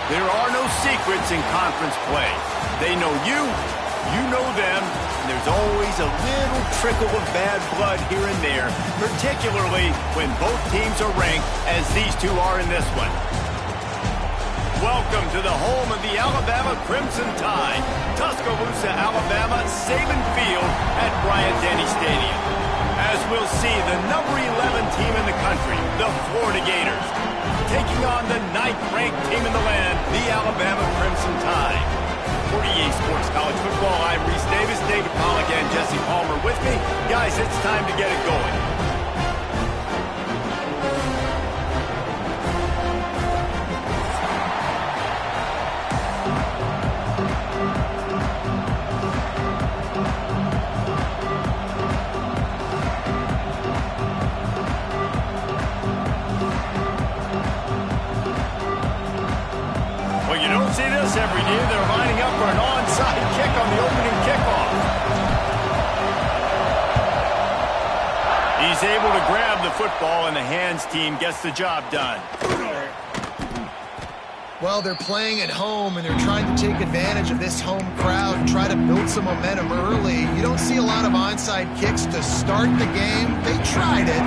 There are no secrets in conference play. They know you, you know them, and there's always a little trickle of bad blood here and there, particularly when both teams are ranked as these two are in this one. Welcome to the home of the Alabama Crimson Tide, Tuscaloosa, Alabama, Saban Field at Bryant-Denny Stadium. As we'll see, the number 11 team in the country, the Florida Gators, taking on the 9th-ranked team in the land, the Alabama Crimson Tide. For EA Sports College Football, I'm Reese Davis, David Pollack, and Jesse Palmer with me. Guys, it's time to get it going. See this every day. They're lining up for an onside kick on the opening kickoff. He's able to grab the football, and the hands team gets the job done. Well, they're playing at home, and they're trying to take advantage of this home crowd and try to build some momentum early. You don't see a lot of onside kicks to start the game. They tried it,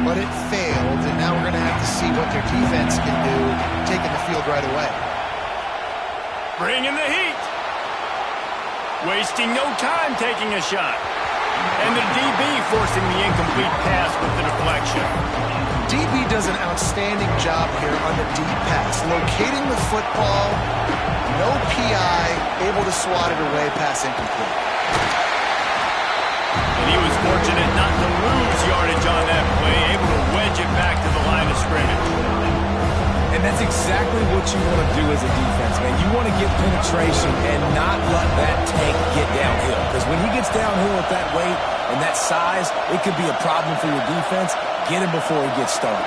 but it failed, and now we're going to have to see what their defense can do, taking the field right away. Bringing the heat. Wasting no time taking a shot. And the DB forcing the incomplete pass with the deflection. DB does an outstanding job here on the deep pass. Locating the football, no PI, able to swat it away, pass incomplete. And he was fortunate not to lose yardage on that play, able to wedge it back to the line of scrimmage. And that's exactly what you want to do as a defense, man. You want to get penetration and not let that tank get downhill. Because when he gets downhill with that weight and that size, it could be a problem for your defense. Get him before he gets started.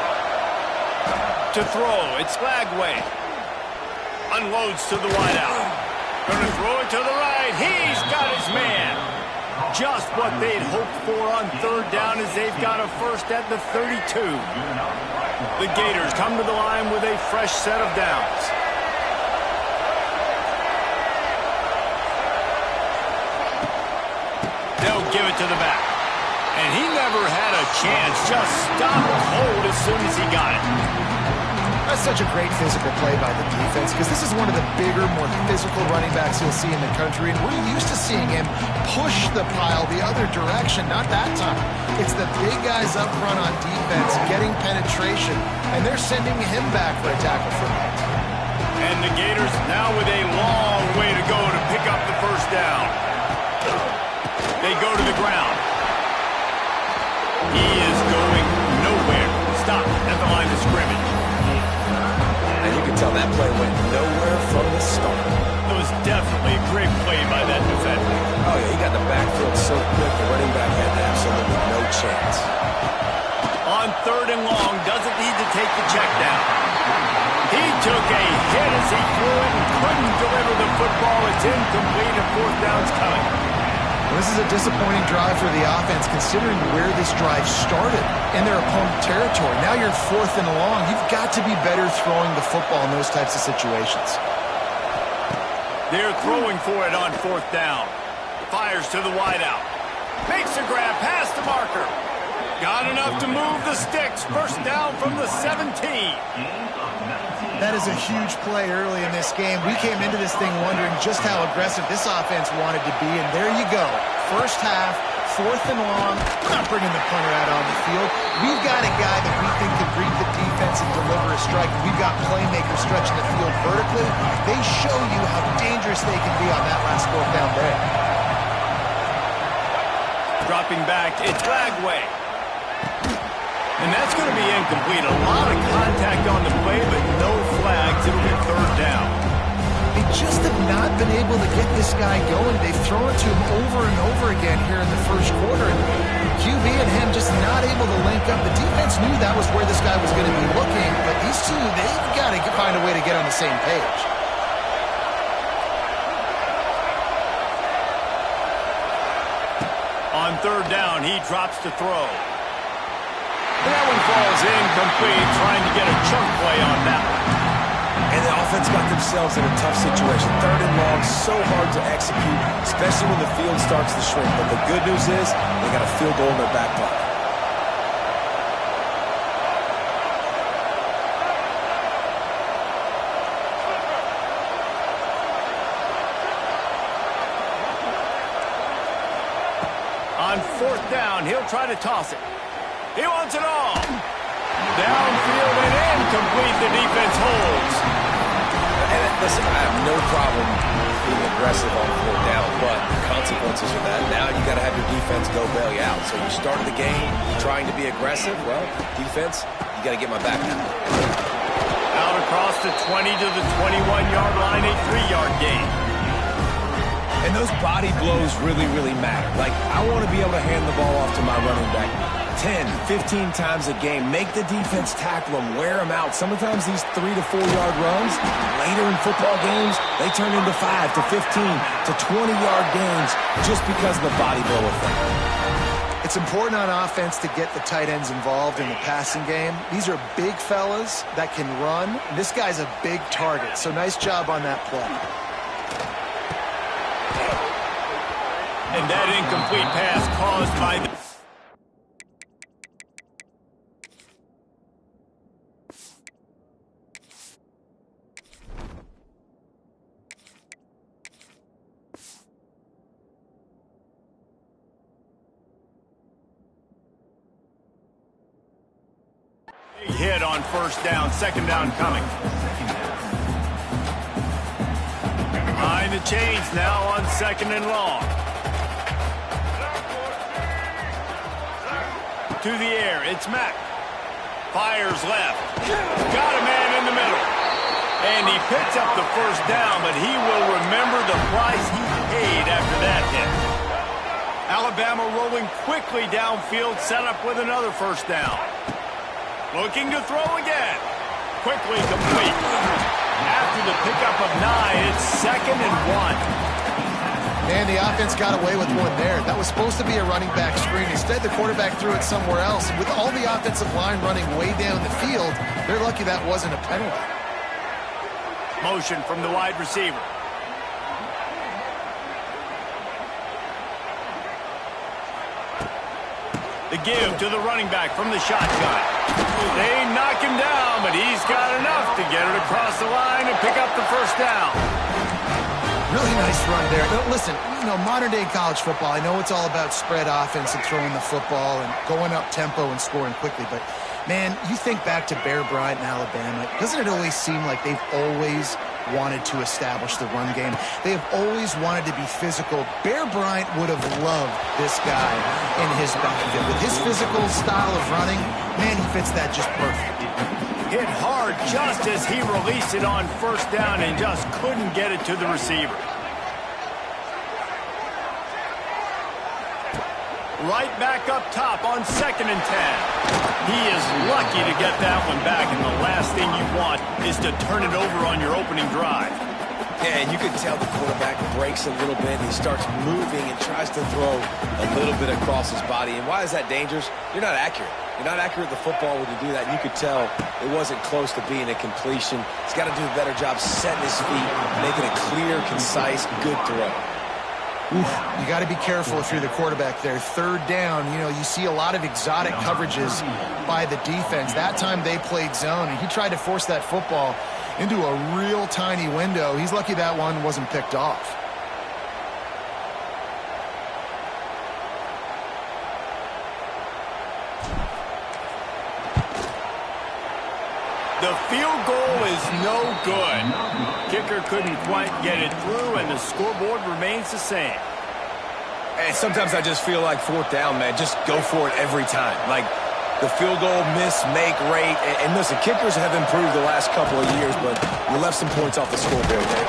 To throw, it's Lagway. Unloads to the wideout. Going to throw it to the right. He's got his man. Just what they'd hoped for on third down as they've got a first at the 32. The Gators come to the line with a fresh set of downs. They'll give it to the back. And he never had a chance. Just stopped cold as soon as he got it. That's such a great physical play by the defense because this is one of the bigger, more physical running backs you'll see in the country, and we're used to seeing him push the pile the other direction. Not that time. It's the big guys up front on defense getting penetration, and they're sending him back for a tackle for him. And the Gators now with a long way to go to pick up the first down. They go to the ground. He is going nowhere. Stop at the line of scrimmage. And you can tell that play went nowhere from the start. It was definitely a great play by that defender. Oh, yeah, he got the backfield so quick, the running back had absolutely no chance. On third and long, doesn't need to take the check down. He took a hit as he threw it and couldn't deliver the football. It's incomplete and fourth down's coming. Well, this is a disappointing drive for the offense considering where this drive started in their opponent territory. Now you're fourth and long. You've got to be better throwing the football in those types of situations. They're throwing for it on fourth down. Fires to the wideout. Makes a grab past the marker. Got enough to move the sticks. First down from the 17. That is a huge play early in this game. We came into this thing wondering just how aggressive this offense wanted to be, and there you go. First half, fourth and long. We're not bringing the punter out on the field. We've got a guy that we think can read the defense and deliver a strike. We've got playmakers stretching the field vertically. They show you how dangerous they can be on that last fourth down there. Dropping back, it's Lagway. And that's going to be incomplete. A lot of contact on the play, but no flags. It'll be third down. They just have not been able to get this guy going. They've thrown it to him over and over again here in the first quarter. And QB and him just not able to link up. The defense knew that was where this guy was going to be looking. But these two, they've got to find a way to get on the same page. On third down, he drops to throw. That one falls incomplete, trying to get a chunk play on that one. And the offense got themselves in a tough situation. 3rd and long, so hard to execute, especially when the field starts to shrink. But the good news is they got a field goal in their back pocket. On 4th down, he'll try to toss it. He wants it all. Downfield and incomplete. The defense holds. And listen, I have no problem being aggressive on 4th down, but the consequences of that, now you got to have your defense go bail you out. So you started the game trying to be aggressive. Well, defense, you got to get my back now. Out across the 20 to the 21-yard line, a 3-yard gain. And those body blows really, really matter. Like, I want to be able to hand the ball off to my running back 10, 15 times a game. Make the defense tackle them, wear them out. Sometimes these 3 to 4-yard runs, later in football games, they turn into 5 to 15 to 20-yard gains just because of the body blow effect. It's important on offense to get the tight ends involved in the passing game. These are big fellas that can run. This guy's a big target, so nice job on that play. And that incomplete pass caused by the... hit on 1st down, 2nd down coming. Behind the chains now on 2nd and long. To the air, it's Mack. Fires left. Got a man in the middle. And he picks up the 1st down, but he will remember the price he paid after that hit. Alabama rolling quickly downfield, set up with another 1st down. Looking to throw again. Quickly complete. After the pickup of 9, it's 2nd and 1. And the offense got away with one there. That was supposed to be a running back screen. Instead, the quarterback threw it somewhere else. And with all the offensive line running way down the field, they're lucky that wasn't a penalty. Motion from the wide receiver. The give to the running back from the shotgun. They knock him down, but he's got enough to get it across the line and pick up the 1st down. Really nice run there. Now, listen, modern-day college football, I know it's all about spread offense and throwing the football and going up tempo and scoring quickly, but, man, you think back to Bear Bryant in Alabama, doesn't it always seem like they've always wanted to establish the run game? They have always wanted to be physical. Bear Bryant would have loved this guy in his backfield. With his physical style of running, man, he fits that just perfect. Hit hard just as he released it on 1st down and just couldn't get it to the receiver. Right back up top on 2nd and 10. He is lucky to get that one back, and the last thing you want is to turn it over on your opening drive. Yeah, and you can tell the quarterback breaks a little bit. He starts moving and tries to throw a little bit across his body. And why is that dangerous? You're not accurate. You're not accurate with the football when you do that. And you could tell it wasn't close to being a completion. He's got to do a better job setting his feet, making a clear, concise, good throw. Oof, you got to be careful if you're the quarterback there. 3rd down, you see a lot of exotic coverages by the defense. That time they played zone, and he tried to force that football into a real tiny window. He's lucky that one wasn't picked off. The field goal is no good. Kicker couldn't quite get it through, and the scoreboard remains the same. And sometimes I just feel like 4th down, man, just go for it every time. Like, the field goal miss-make rate. And listen, kickers have improved the last couple of years, but you left some points off the scoreboard there.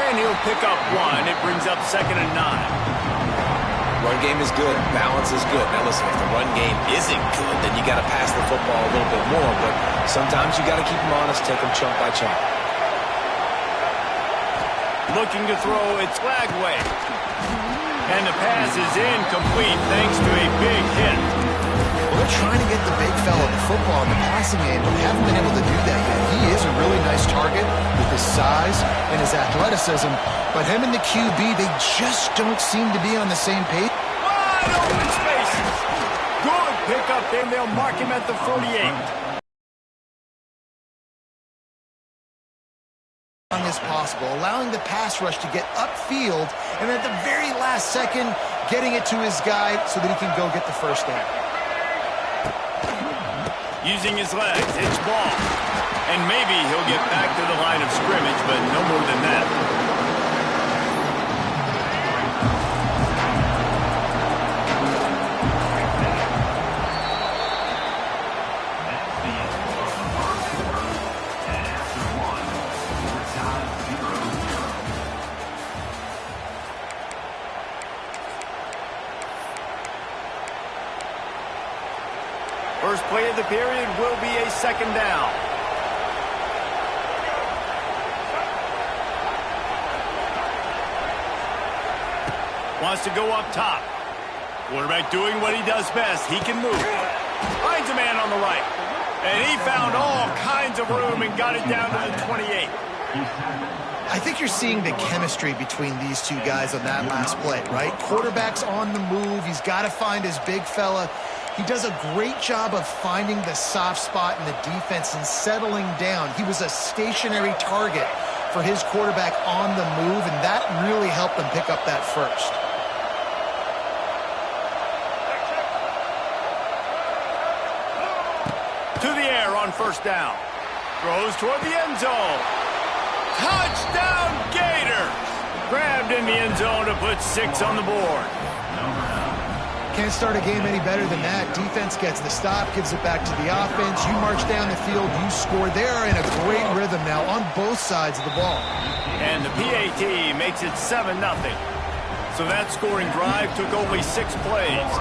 And he'll pick up 1. It brings up 2nd and 9. Run game is good. Balance is good. Now, listen, if the run game isn't good, then you got to pass the football a little bit more. But sometimes you got to keep them honest, take them chunk by chunk. Looking to throw, it's flag way. And the pass is incomplete thanks to a big hit. Well, they're trying to get the big fella to football in the passing game, but haven't been able to do that yet. He is a really nice target with his size and his athleticism, but him and the QB, they just don't seem to be on the same page. Wide open spaces. Good pickup there. They'll mark him at the 48. As possible, allowing the pass rush to get upfield, and at the very last second, getting it to his guy so that he can go get the first down. Using his legs, it's ball. And maybe he'll get back to the line of scrimmage, but no more than that. First play of the period will be a second down. Wants to go up top. Quarterback doing what he does best. He can move. Finds a man on the right. And he found all kinds of room and got it down to the 28. I think you're seeing the chemistry between these two guys on that last play, right? Quarterback's on the move. He's got to find his big fella. He does a great job of finding the soft spot in the defense and settling down. He was a stationary target for his quarterback on the move, and that really helped him pick up that first. To the air on first down. Throws toward the end zone. Touchdown Gators! Grabbed in the end zone to put 6 on the board. Can't start a game any better than that. Defense gets the stop, gives it back to the offense. You march down the field, you score. They are in a great rhythm now on both sides of the ball. And the PAT makes it 7-0. So that scoring drive took only 6 plays.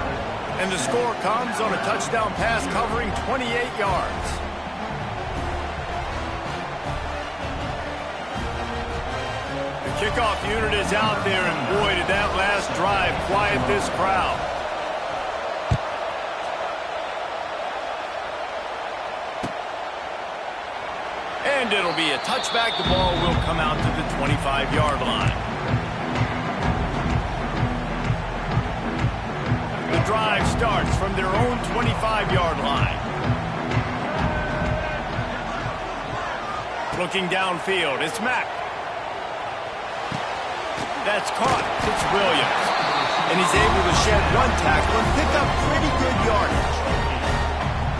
And the score comes on a touchdown pass covering 28 yards. The kickoff unit is out there, and boy, did that last drive quiet this crowd. And it'll be a touchback. The ball will come out to the 25-yard line. The drive starts from their own 25-yard line. Looking downfield, it's Mack. That's caught. It's Williams. And he's able to shed 1 tackle and pick up pretty good yardage.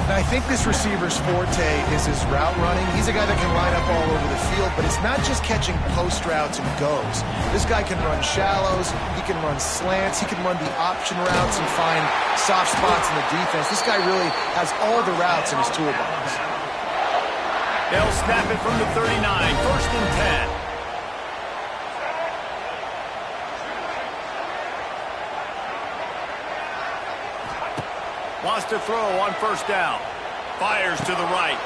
Now, I think this receiver's forte is his route running. He's a guy that can line up all over the field, but it's not just catching post routes and goes. This guy can run shallows, he can run slants, he can run the option routes and find soft spots in the defense. This guy really has all the routes in his toolbox. They'll snap it from the 39, first and 10. Wants to throw on first down. Fires to the right.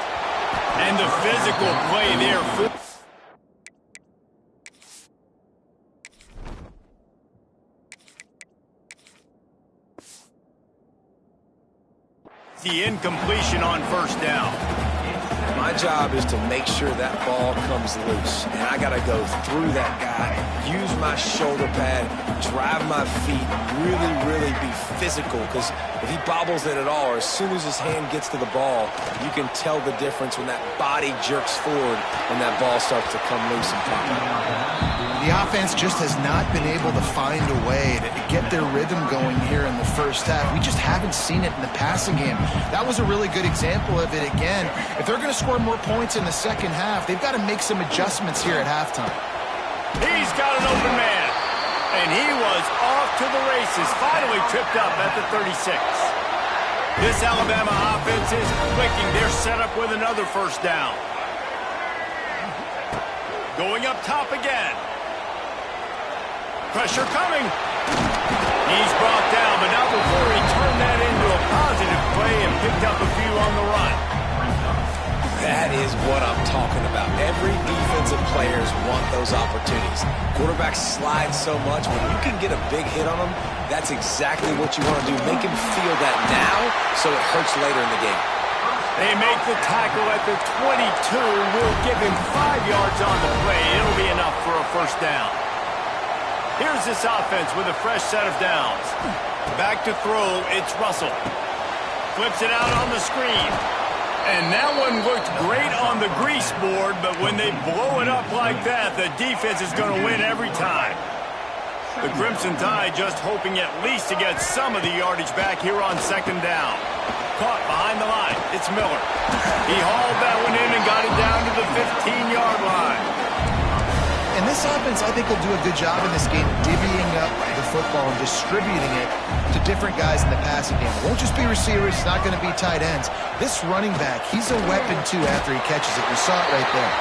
And the physical play there. The incompletion on first down. My job is to make sure that ball comes loose, and I got to go through that guy, use my shoulder pad, drive my feet, really be physical, because if he bobbles it at all, or as soon as his hand gets to the ball, you can tell the difference when that body jerks forward and that ball starts to come loose and pop out. The offense just has not been able to find a way to get their rhythm going here in the first half. We just haven't seen it in the passing game. That was a really good example of it again. If they're going to score more points in the second half, they've got to make some adjustments here at halftime. He's got an open man. And he was off to the races, finally tripped up at the 36. This Alabama offense is clicking. They're set up with another first down. Going up top again. Pressure coming. He's brought down, but now before he turned that into a positive play and picked up a few on the run. That is what I'm talking about. Every defensive players want those opportunities. Quarterbacks slide so much. When you can get a big hit on them, that's exactly what you want to do. Make him feel that now so it hurts later in the game. They make the tackle at the 22. We'll give him 5 yards on the play. It'll be enough for a first down. Here's this offense with a fresh set of downs. Back to throw, it's Russell. Flips it out on the screen. And that one looked great on the grease board, but when they blow it up like that, the defense is going to win every time. The Crimson Tide just hoping at least to get some of the yardage back here on second down. Caught behind the line. It's Miller. He hauled that one in and got it down to the 15-yard line. And this offense, I think, will do a good job in this game divvying up the football and distributing it to different guys in the passing game. It won't just be receivers. It's not going to be tight ends. This running back, he's a weapon, too, after he catches it. We saw it right there.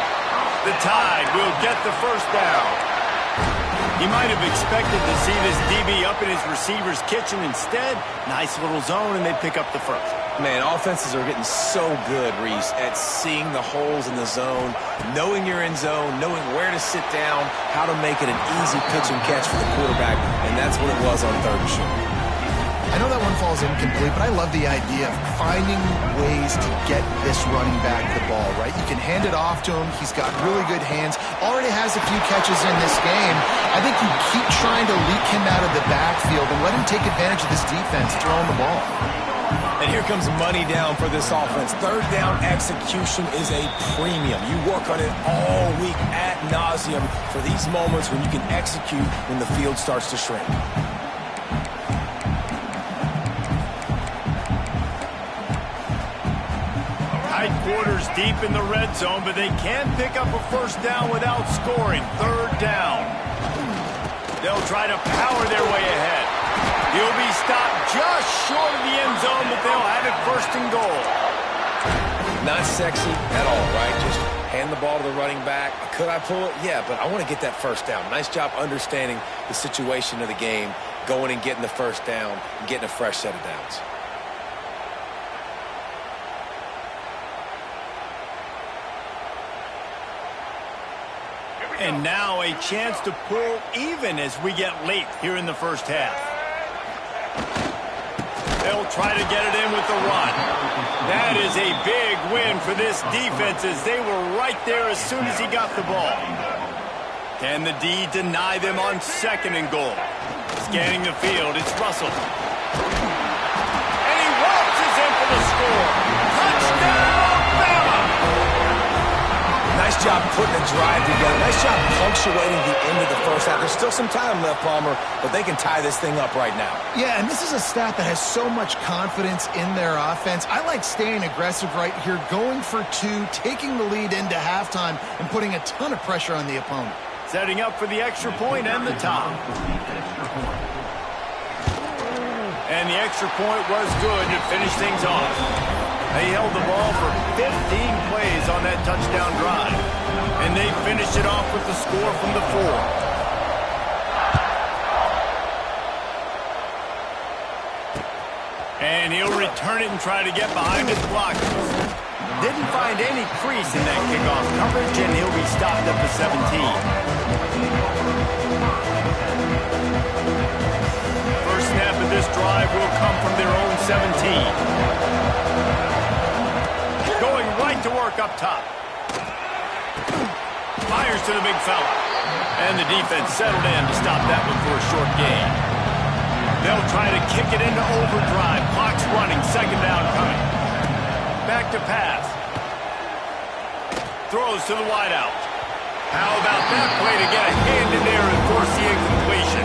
The Tide will get the first down. He might have expected to see this DB up in his receiver's kitchen. Instead, nice little zone, and they pick up the first. Man, offenses are getting so good, Reese, at seeing the holes in the zone, knowing you're in zone, knowing where to sit down, how to make it an easy pitch and catch for the quarterback, and that's what it was on third and short. I know that one falls incomplete, but I love the idea of finding ways to get this running back the ball, right? You can hand it off to him. He's got really good hands. Already has a few catches in this game. I think you keep trying to leak him out of the backfield and let him take advantage of this defense throwing the ball. And here comes money down for this offense. Third down execution is a premium. You work on it all week ad nauseum for these moments when you can execute when the field starts to shrink. Tight quarters deep in the red zone, but they can't pick up a first down without scoring. Third down. They'll try to power their way ahead. He'll be stopped just short of the end zone, but they'll have it first and goal. Not sexy at all, right? Just hand the ball to the running back. Could I pull it? Yeah, but I want to get that first down. Nice job understanding the situation of the game, going and getting the first down, and getting a fresh set of downs. And now a chance to pull even as we get late here in the first half. They'll try to get it in with the run. That is a big win for this defense as they were right there as soon as he got the ball. Can the D deny them on second and goal? Scanning the field, it's Russell. And he waltzes in for the score. Touchdown, Bama! Nice job putting the drive together. Nice job punctuating the end of the first half. There's still some time left, Palmer, but they can tie this thing up right now. Yeah, and this is a staff that has so much confidence in their offense. I like staying aggressive right here, going for two, taking the lead into halftime, and putting a ton of pressure on the opponent. Setting up for the extra point and the top. And the extra point was good to finish things off. They held the ball for 15 plays on that touchdown drive. And they finished it off with the score from the 4. And he'll return it and try to get behind his blockers. Didn't find any crease in that kickoff coverage, and he'll be stopped at the 17. First snap of this drive will come from their own 17. Going right to work up top. Fires to the big fella. And the defense settled in to stop that one for a short gain. They'll try to kick it into overdrive. Clock's running. Second down coming. Back to pass. Throws to the wideout. How about that play to get a hand in there and force the incompletion?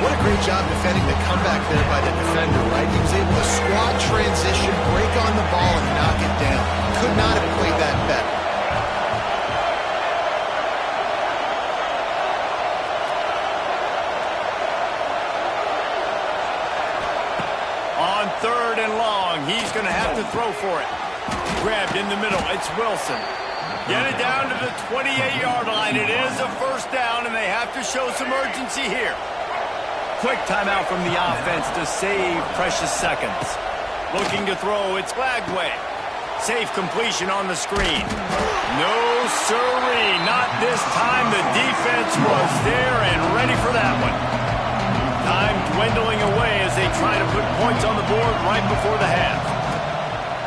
What a great job defending the comeback there by the defender, right? He was able to squat transition, break on the ball, and knock it down. Could not have played that better. On third and long, he's going to have to throw for it. Grabbed in the middle, it's Wilson. Get it down to the 28-yard line. It is a first down, and they have to show some urgency here. Quick timeout from the offense to save precious seconds. Looking to throw, it's Lagway. Safe completion on the screen. No siree, not this time. The defense was there and ready for that one. Time dwindling away as they try to put points on the board right before the half.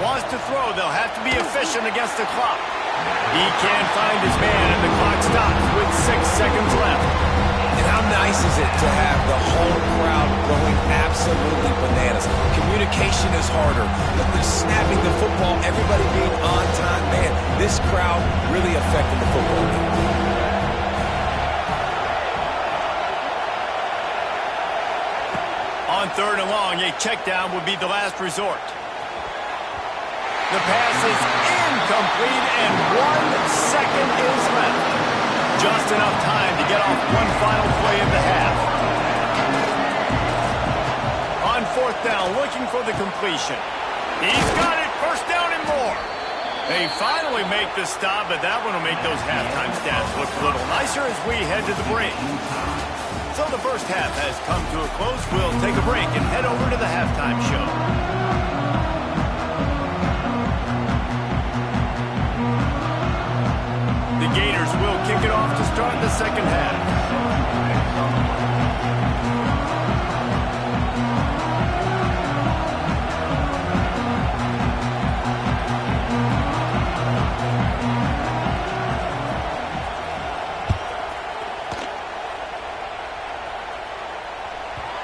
Wants to throw. They'll have to be efficient against the clock. He can't find his man, and the clock stops with 6 seconds left. And how nice is it to have the whole crowd going absolutely bananas? Communication is harder, but they're snapping the football, everybody being on time. Man, this crowd really affecting the football game. On 3rd and long, a check down would be the last resort. The pass is incomplete, and 1 second is left. Just enough time to get off one final play of the half. On 4th down, looking for the completion. He's got it, 1st down and more. They finally make the stop, but that one will make those halftime stats look a little nicer as we head to the break. So the first half has come to a close. We'll take a break and head over to the halftime show. The Gators will kick it off to start the second half.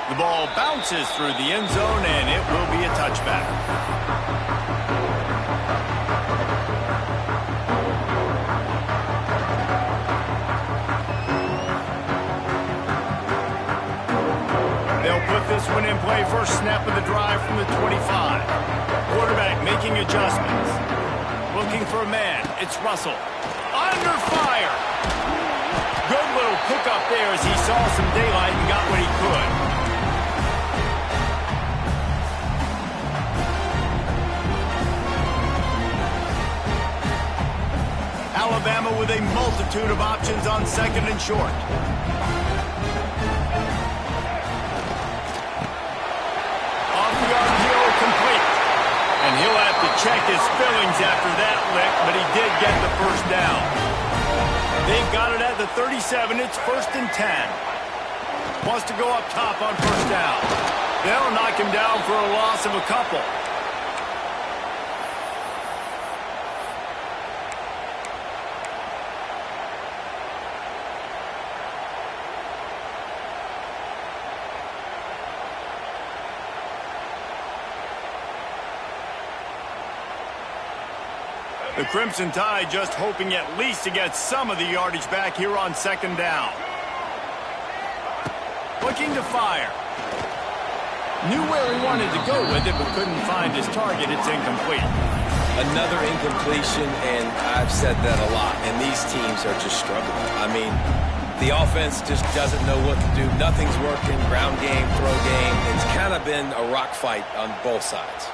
The ball bounces through the end zone, and it will be a touchback. They'll put this one in play. First snap of the drive from the 25. Quarterback making adjustments. Looking for a man. It's Russell. Under fire. Good little pickup there as he saw some daylight and got what he could. Alabama with a multitude of options on 2nd and short. Off the RPO, complete. And he'll have to check his fillings after that lick, but he did get the 1st down. They've got it at the 37. It's 1st and 10. Wants to go up top on 1st down. They'll knock him down for a loss of a couple. The Crimson Tide just hoping at least to get some of the yardage back here on 2nd down. Looking to fire. Knew where he wanted to go with it, but couldn't find his target. It's incomplete. Another incompletion, and I've said that a lot, and these teams are just struggling. I mean, the offense just doesn't know what to do. Nothing's working. Ground game, throw game. It's kind of been a rock fight on both sides.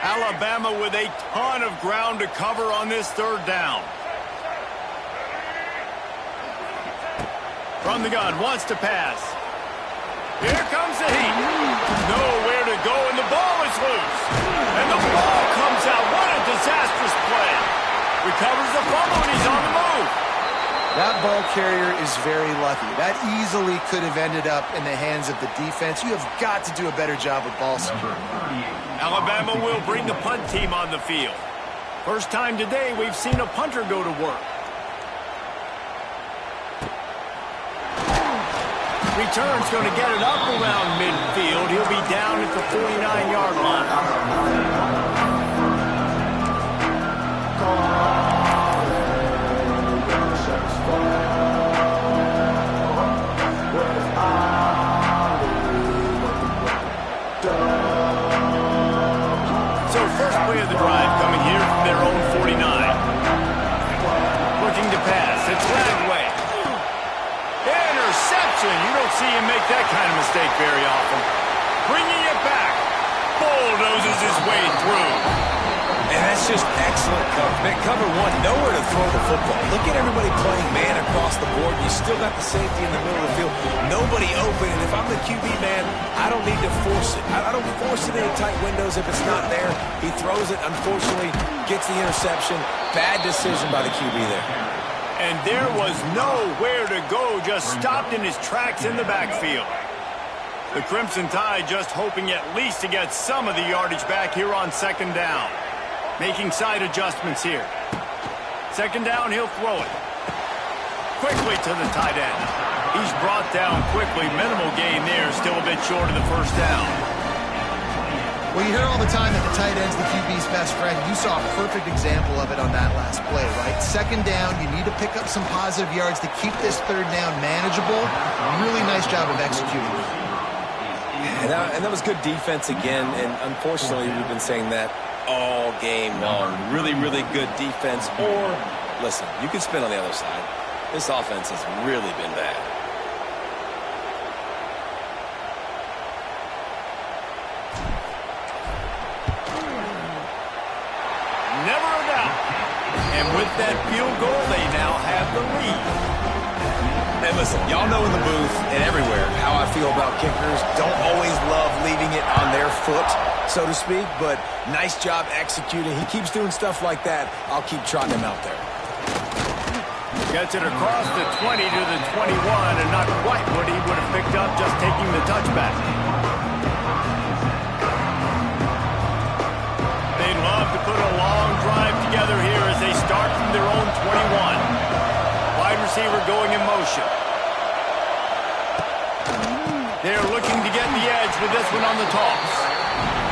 Alabama with a ton of ground to cover on this 3rd down. From the gun, wants to pass. Here comes the heat. Nowhere to go, and the ball is loose. And the ball comes out. What a disastrous play. Recovers the fumble, and he's on the move. That ball carrier is very lucky. That easily could have ended up in the hands of the defense. You have got to do a better job of ball security. Alabama will bring the punt team on the field. First time today we've seen a punter go to work. Return's going to get it up around midfield. He'll be down at the 49-yard line. So first play of the drive coming here from their own 49. Looking to pass. It's Lagway. Interception. You don't see him make that kind of mistake very often. Bringing it back. Bulldozes his way through. And that's just excellent coverage. Man, cover one, nowhere to throw the football. Look at everybody playing man across the board. You still got the safety in the middle of the field. Nobody open, and if I'm the QB man, I don't need to force it. I don't force it into tight windows if it's not there. He throws it, unfortunately, gets the interception. Bad decision by the QB there. And there was nowhere to go, just stopped in his tracks in the backfield. The Crimson Tide just hoping at least to get some of the yardage back here on second down. Making side adjustments here. Second down, he'll throw it. Quickly to the tight end. He's brought down quickly. Minimal gain there. Still a bit short of the first down. Well, you hear all the time that the tight end's the QB's best friend. You saw a perfect example of it on that last play, right? Second down, you need to pick up some positive yards to keep this third down manageable. Really nice job of executing. And that was good defense again, and unfortunately we've been saying that all game long. Really, really good defense. Or, listen, you can spin on the other side. This offense has really been bad. Never a doubt. And with that field goal, they now have the lead. And listen, y'all know in the booth and everywhere how I feel about kickers. Don't always love leaving it on their foot, so to speak, but nice job executing. He keeps doing stuff like that. I'll keep trotting him out there. Gets it across the 20 to the 21, and not quite what he would have picked up just taking the touchback. They'd love to put a long drive together here as they start from their own 21. Wide receiver going in motion. They're looking to get the edge with this one on the toss.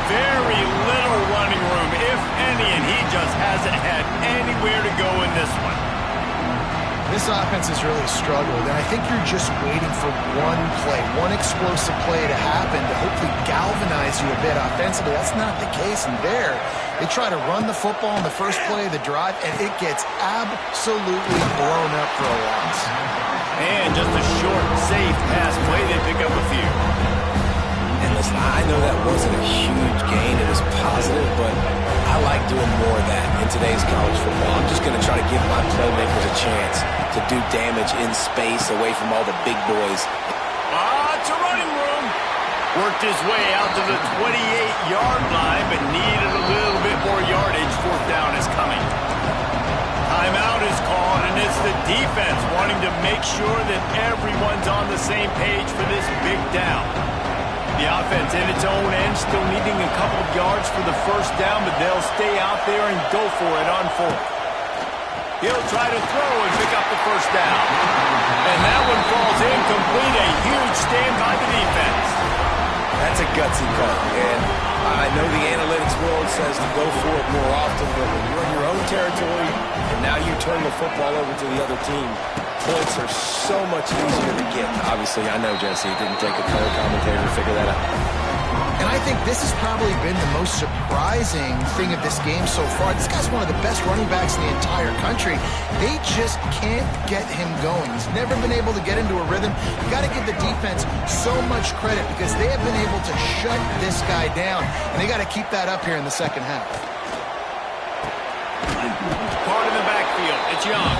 Very little running room, if any, and he just hasn't had anywhere to go in this one. This offense has really struggled, and I think you're just waiting for one play, one explosive play to happen to hopefully galvanize you a bit offensively. That's not the case, and there, they try to run the football in the first play of the drive, and it gets absolutely blown up for a loss. And just a short, safe pass play, they pick up a few. And listen, I know that wasn't a huge gain. It was positive, but I like doing more of that in today's college football. I'm just going to try to give my playmakers a chance to do damage in space away from all the big boys. Lots of running room. Worked his way out to the 28-yard line, but needed a little bit more yardage. Fourth down is coming. Timeout is called, and it's the defense wanting to make sure that everyone's on the same page for this big down. The offense in its own end still needing a couple of yards for the first down, but they'll stay out there and go for it on fourth. He'll try to throw and pick up the first down. And that one falls incomplete. A huge stand by the defense. That's a gutsy call, and I know the analytics world says to go for it more often, but when you're in your own territory and now you turn the football over to the other team, points are so much easier to get. Obviously, I know, Jesse, it didn't take a color commentator to figure that out. And I think this has probably been the most surprising thing of this game so far. This guy's one of the best running backs in the entire country. They just can't get him going. He's never been able to get into a rhythm. You got to give the defense so much credit because they have been able to shut this guy down, and they got to keep that up here in the second half. Part in the backfield. It's Young.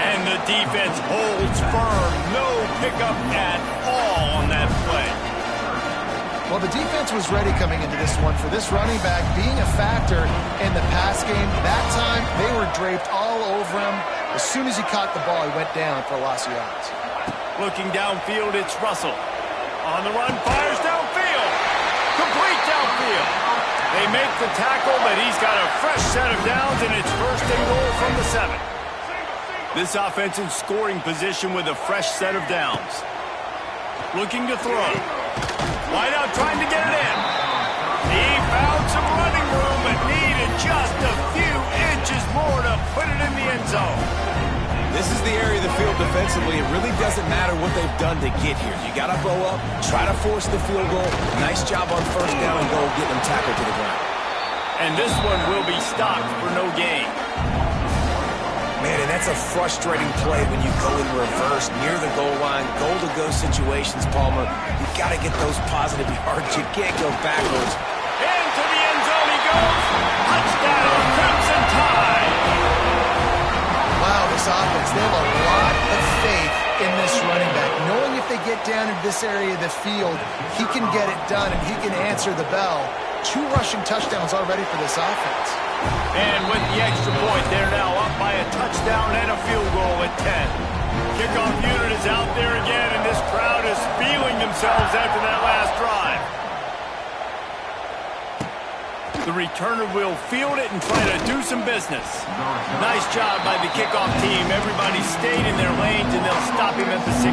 And the defense holds firm. No pickup at all on that play. Well, the defense was ready coming into this one for this running back being a factor in the pass game. That time, they were draped all over him. As soon as he caught the ball, he went down for a loss of yards. Looking downfield, it's Russell. On the run, fires downfield. Complete downfield. They make the tackle, but he's got a fresh set of downs, and it's first and goal from the 7. This offense in scoring position with a fresh set of downs. Looking to throw. Wide out trying to get it in. He found some running room, but needed just a few inches more to put it in the end zone. This is the area of the field defensively. It really doesn't matter what they've done to get here. You got to blow up, try to force the field goal. Nice job on first down and goal, getting them tackled to the ground. And this one will be stopped for no gain. Man, and that's a frustrating play when you go in reverse near the goal line, goal-to-go situations, Palmer. You got to get those positive yards. You can't go backwards. Into the end zone he goes. Touchdown, Crimson Tide. Wow, this offense, they have a lot of faith in this running back. Knowing if they get down into this area of the field, he can get it done and he can answer the bell. 2 rushing touchdowns already for this offense. And with the extra point, they're now up by a touchdown and a field goal at 10. Kickoff unit is out there again, and this crowd is feeling themselves after that last drive. The returner will field it and try to do some business. Nice job by the kickoff team. Everybody stayed in their lanes, and they'll stop him at the 16.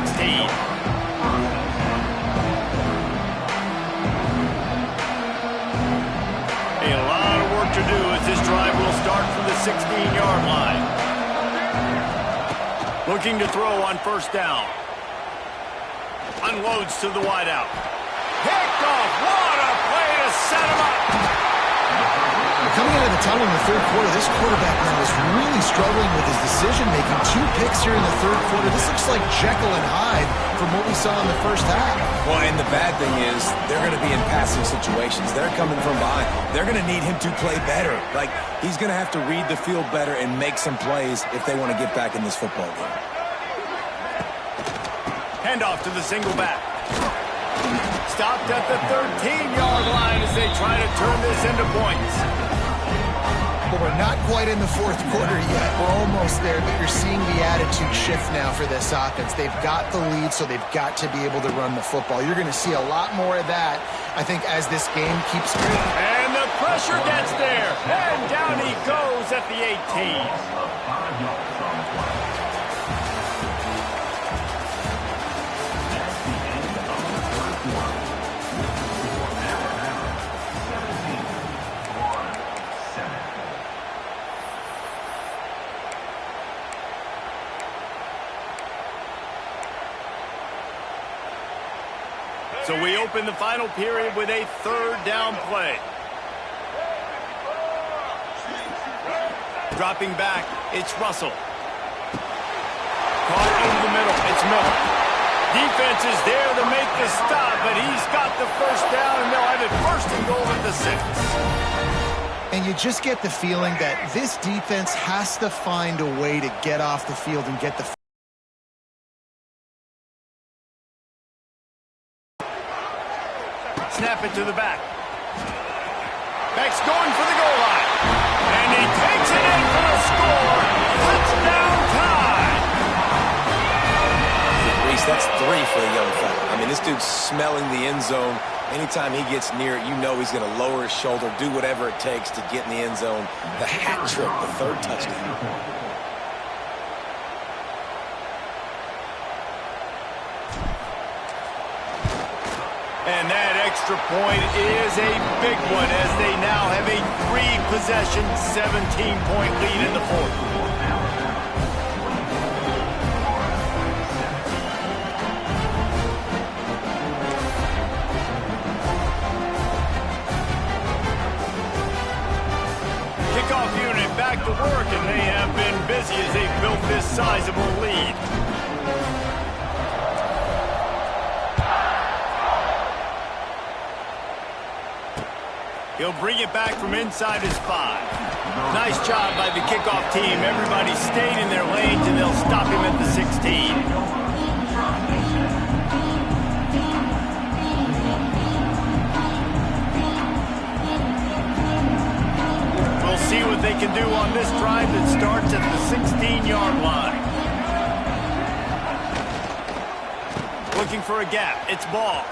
A lot of work to do as this drive will start from the 16-yard line. Looking to throw on first down. Unloads to the wideout. Picked off. What a play to set him up. Coming out of the tunnel in the third quarter, this quarterback now is really struggling with his decision-making. 2 picks here in the third quarter. This looks like Jekyll and Hyde from what we saw in the first half. Well, and the bad thing is they're going to be in passing situations. They're coming from behind. They're going to need him to play better. Like, he's going to have to read the field better and make some plays if they want to get back in this football game. Handoff to the single back. Stopped at the 13-yard line as they try to turn this into points. But we're not quite in the fourth quarter yet. We're almost there, but you're seeing the attitude shift now for this offense. They've got the lead, so they've got to be able to run the football. You're going to see a lot more of that, I think, as this game keeps going. And the pressure gets there. And down he goes at the 18. So we open the final period with a third down play. Dropping back, it's Russell. Caught over the middle, it's Miller. Defense is there to make the stop, but he's got the first down, and they'll have it first and goal at the 6. And you just get the feeling that this defense has to find a way to get off the field and get the snap it to the back. Beck's going for the goal line. And he takes it in for a score. Touchdown time. Reese, that's 3 for the young fella. I mean, this dude's smelling the end zone. Anytime he gets near it, you know he's going to lower his shoulder, do whatever it takes to get in the end zone. The hat trick, the 3rd touchdown. And that extra point is a big one as they now have a 3-possession, 17-point lead in the fourth. Kickoff unit back to work, and they have been busy as they've built this sizable lead. He'll bring it back from inside his 5. Nice job by the kickoff team. Everybody stayed in their lanes, and they'll stop him at the 16. We'll see what they can do on this drive that starts at the 16-yard line. Looking for a gap. It's Ball.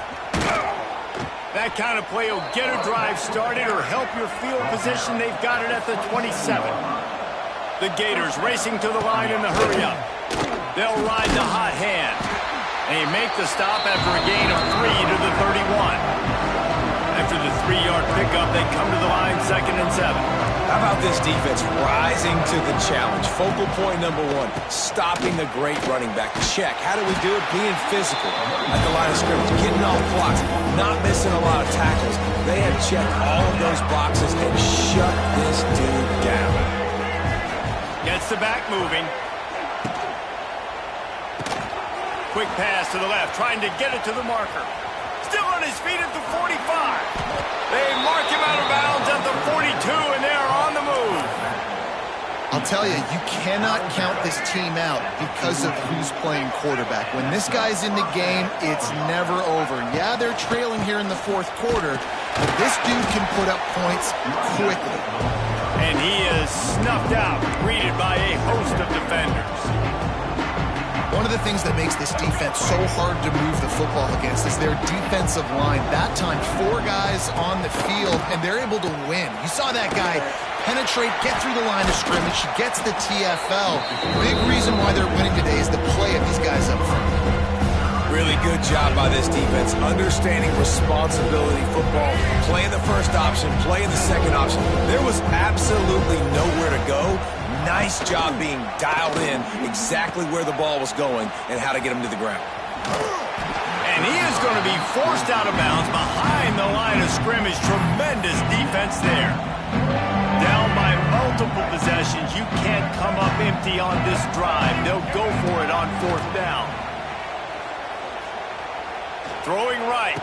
That kind of play will get a drive started or help your field position. They've got it at the 27. The Gators racing to the line in the hurry-up. They'll ride the hot hand. They make the stop after a gain of 3 to the 31. After the 3-yard pickup, they come to the line 2nd and 7. How about this defense rising to the challenge? Focal point number 1, stopping the great running back. Check. How do we do it? Being physical at the line of scrimmage, getting off blocks, not missing a lot of tackles. They have checked all of those boxes and shut this dude down. Gets the back moving. Quick pass to the left, trying to get it to the marker. Still on his feet at the 45. They mark him out of bounds at the 42, and they're on the move. I'll tell you, you cannot count this team out because of who's playing quarterback. When this guy's in the game, it's never over. Yeah, they're trailing here in the fourth quarter, but this dude can put up points quickly. And he is snuffed out, greeted by a host of defenders. One of the things that makes this defense so hard to move the football against is their defensive line. That time, 4 guys on the field, and they're able to win. You saw that guy penetrate, get through the line of scrimmage. He gets the TFL. Big reason why they're winning today is the play of these guys up front. Really good job by this defense, understanding responsibility football, playing the first option, playing the second option. There was absolutely nowhere to go. Nice job being dialed in exactly where the ball was going and how to get him to the ground. And he is going to be forced out of bounds behind the line of scrimmage. Tremendous defense there. Down by multiple possessions. You can't come up empty on this drive. They'll go for it on 4th down. Throwing right.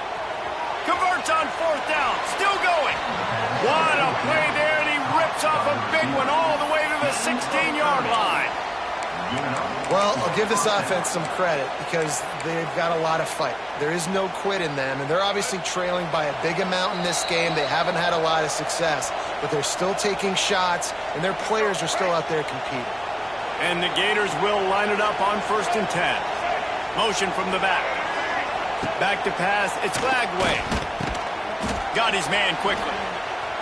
Converts on 4th down. Still going. What a play there, and he rips off a big one all the way to the 16-yard line. Well, I'll give this offense some credit because they've got a lot of fight. There is no quit in them, and they're obviously trailing by a big amount in this game. They haven't had a lot of success, but they're still taking shots, and their players are still out there competing. And the Gators will line it up on 1st and 10. Motion from the back. Back to pass. It's Glagway. Got his man quickly.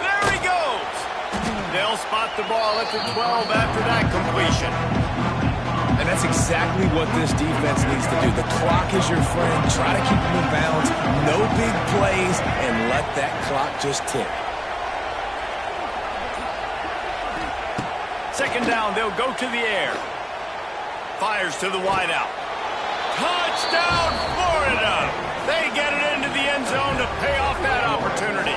There he goes. They'll spot the ball at the 12 after that completion. And that's exactly what this defense needs to do. The clock is your friend. Try to keep them in bounds. No big plays, and let that clock just tick. 2nd down, they'll go to the air. Fires to the wideout. Touchdown, Florida! They get it into the end zone to pay off that opportunity.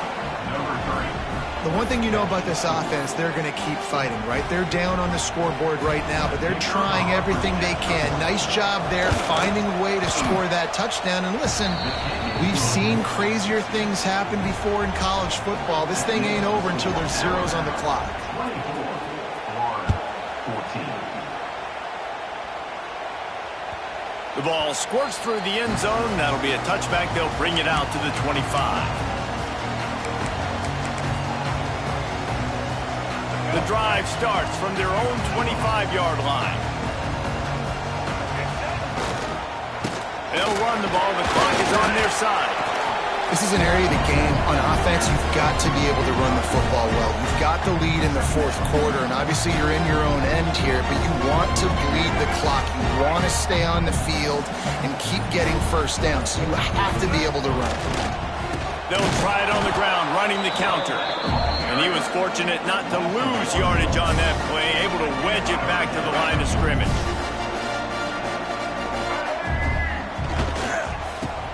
The one thing you know about this offense, they're going to keep fighting, right? They're down on the scoreboard right now, but they're trying everything they can. Nice job there, finding a way to score that touchdown. And listen, we've seen crazier things happen before in college football. This thing ain't over until there's zeros on the clock. The ball squirts through the end zone. That'll be a touchback. They'll bring it out to the 25. The drive starts from their own 25-yard line. They'll run the ball. The clock is on their side. This is an area of the game. On offense, you've got to be able to run the football well. You've got the lead in the 4th quarter, and obviously you're in your own end here, but you want to bleed the clock. You want to stay on the field and keep getting 1st down, so you have to be able to run. They'll try it on the ground, running the counter. And he was fortunate not to lose yardage on that play, able to wedge it back to the line of scrimmage.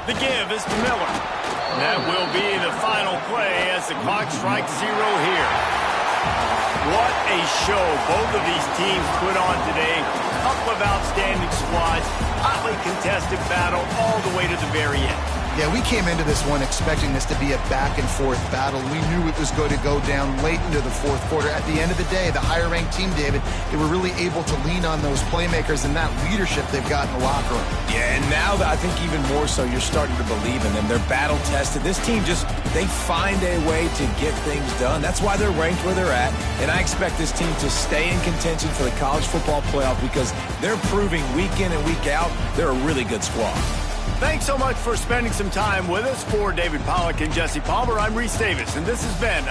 The give is to Miller. That will be the final play as the clock strikes 0 here. What a show both of these teams put on today. Couple of outstanding squads, hotly contested battle all the way to the very end. Yeah, we came into this one expecting this to be a back-and-forth battle. We knew it was going to go down late into the 4th quarter. At the end of the day, the higher-ranked team, David, they were really able to lean on those playmakers and that leadership they've got in the locker room. Yeah, and now I think even more so, you're starting to believe in them. They're battle-tested. This team they find a way to get things done. That's why they're ranked where they're at. And I expect this team to stay in contention for the college football playoff because they're proving week in and week out they're a really good squad. Thanks so much for spending some time with us. For David Pollack and Jesse Palmer, I'm Reese Davis, and this has been